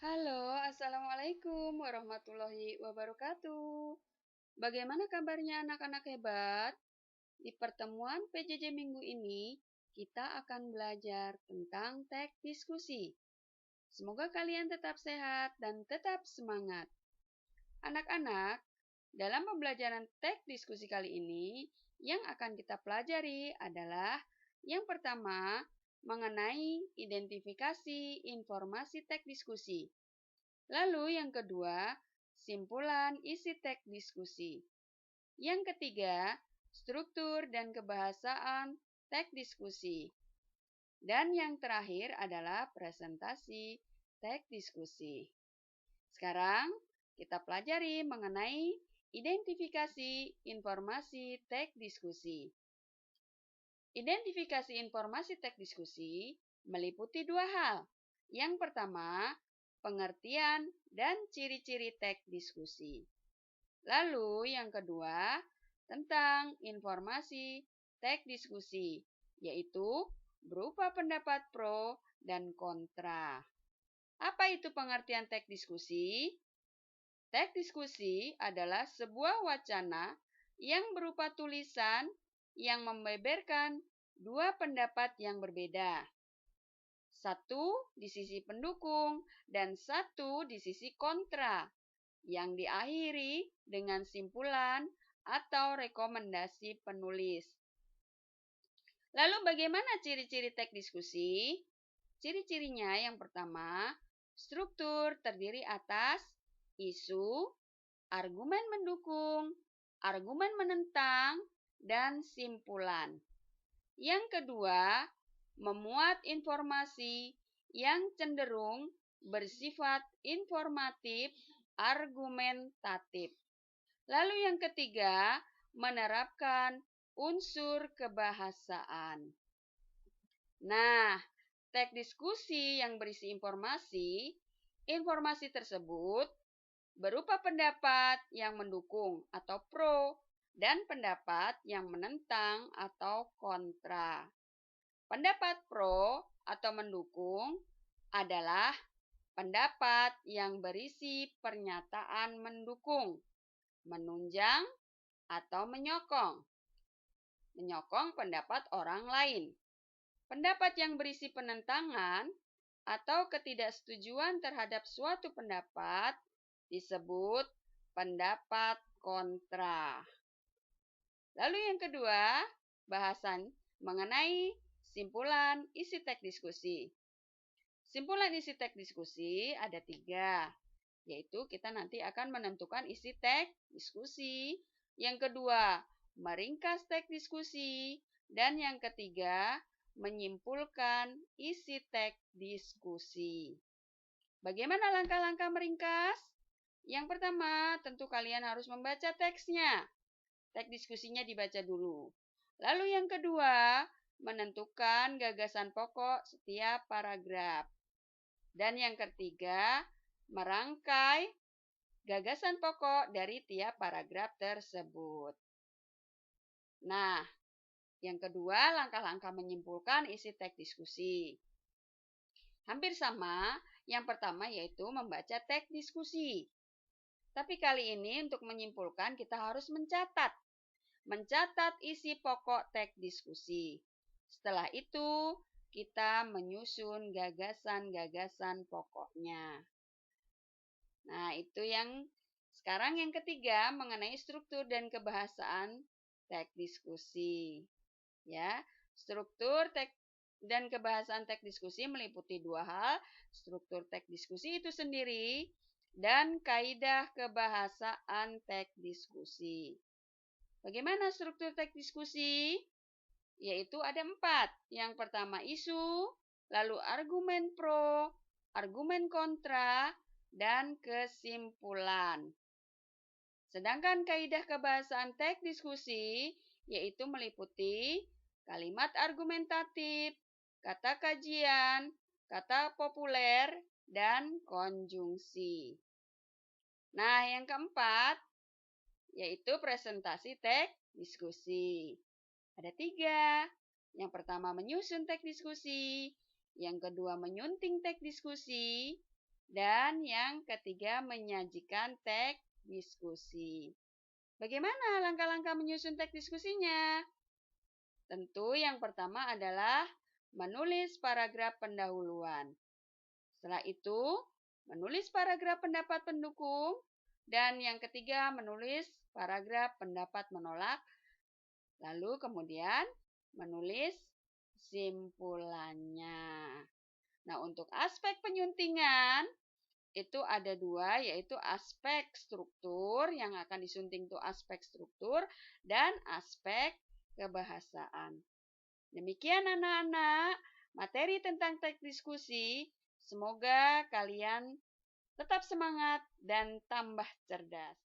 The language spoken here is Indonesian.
Halo, Assalamualaikum warahmatullahi wabarakatuh. Bagaimana kabarnya anak-anak hebat? Di pertemuan PJJ minggu ini, kita akan belajar tentang teks diskusi. Semoga kalian tetap sehat dan tetap semangat. Anak-anak, dalam pembelajaran teks diskusi kali ini, yang akan kita pelajari adalah yang pertama, mengenai identifikasi informasi teks diskusi. Lalu yang kedua, simpulan isi teks diskusi. Yang ketiga, struktur dan kebahasaan teks diskusi. Dan yang terakhir adalah presentasi teks diskusi. Sekarang kita pelajari mengenai identifikasi informasi teks diskusi. Identifikasi informasi teks diskusi meliputi dua hal. Yang pertama, pengertian dan ciri-ciri teks diskusi. Lalu yang kedua, tentang informasi teks diskusi, yaitu berupa pendapat pro dan kontra. Apa itu pengertian teks diskusi? Teks diskusi adalah sebuah wacana yang berupa tulisan yang membeberkan dua pendapat yang berbeda. Satu di sisi pendukung dan satu di sisi kontra, yang diakhiri dengan simpulan atau rekomendasi penulis. Lalu bagaimana ciri-ciri teks diskusi? Ciri-cirinya yang pertama, struktur terdiri atas isu, argumen mendukung, argumen menentang, dan simpulan. Yang kedua, memuat informasi yang cenderung bersifat informatif, argumentatif. Lalu yang ketiga, menerapkan unsur kebahasaan. Nah, teks diskusi yang berisi informasi tersebut berupa pendapat yang mendukung atau pro dan pendapat yang menentang atau kontra. Pendapat pro atau mendukung adalah pendapat yang berisi pernyataan mendukung, menunjang, atau menyokong pendapat orang lain. Pendapat yang berisi penentangan atau ketidaksetujuan terhadap suatu pendapat disebut pendapat kontra. Lalu yang kedua, bahasan mengenai simpulan isi teks diskusi. Simpulan isi teks diskusi ada 3, yaitu kita nanti akan menentukan isi teks diskusi. Yang kedua, meringkas teks diskusi. Dan yang ketiga, menyimpulkan isi teks diskusi. Bagaimana langkah-langkah meringkas? Yang pertama, tentu kalian harus membaca teksnya. Teks diskusinya dibaca dulu. Lalu yang kedua, menentukan gagasan pokok setiap paragraf. Dan yang ketiga, merangkai gagasan pokok dari tiap paragraf tersebut. Nah, yang kedua, langkah-langkah menyimpulkan isi teks diskusi. Hampir sama, yang pertama yaitu membaca teks diskusi. Tapi kali ini untuk menyimpulkan kita harus mencatat. Mencatat isi pokok teks diskusi. Setelah itu, kita menyusun gagasan-gagasan pokoknya. Nah, itu yang sekarang yang ketiga mengenai struktur dan kebahasaan teks diskusi. Ya, struktur teks dan kebahasaan teks diskusi meliputi dua hal, struktur teks diskusi itu sendiri dan kaidah kebahasaan teks diskusi. Bagaimana struktur teks diskusi? Yaitu ada 4. Yang pertama isu, lalu argumen pro, argumen kontra, dan kesimpulan. Sedangkan kaidah kebahasaan teks diskusi yaitu meliputi kalimat argumentatif, kata kajian, kata populer, dan konjungsi. Nah, yang keempat yaitu presentasi teks diskusi. Ada 3. Yang pertama menyusun teks diskusi, yang kedua menyunting teks diskusi, Dan yang ketiga, menyajikan teks diskusi. Bagaimana langkah-langkah menyusun teks diskusinya? Tentu yang pertama adalah menulis paragraf pendahuluan. Setelah itu, menulis paragraf pendapat pendukung. Dan yang ketiga, menulis paragraf pendapat menolak. Lalu kemudian menulis simpulannya. Nah, untuk aspek penyuntingan, itu ada dua, yaitu aspek struktur, yang akan disunting itu aspek struktur, dan aspek kebahasaan. Demikian anak-anak, materi tentang teks diskusi. Semoga kalian tetap semangat dan tambah cerdas.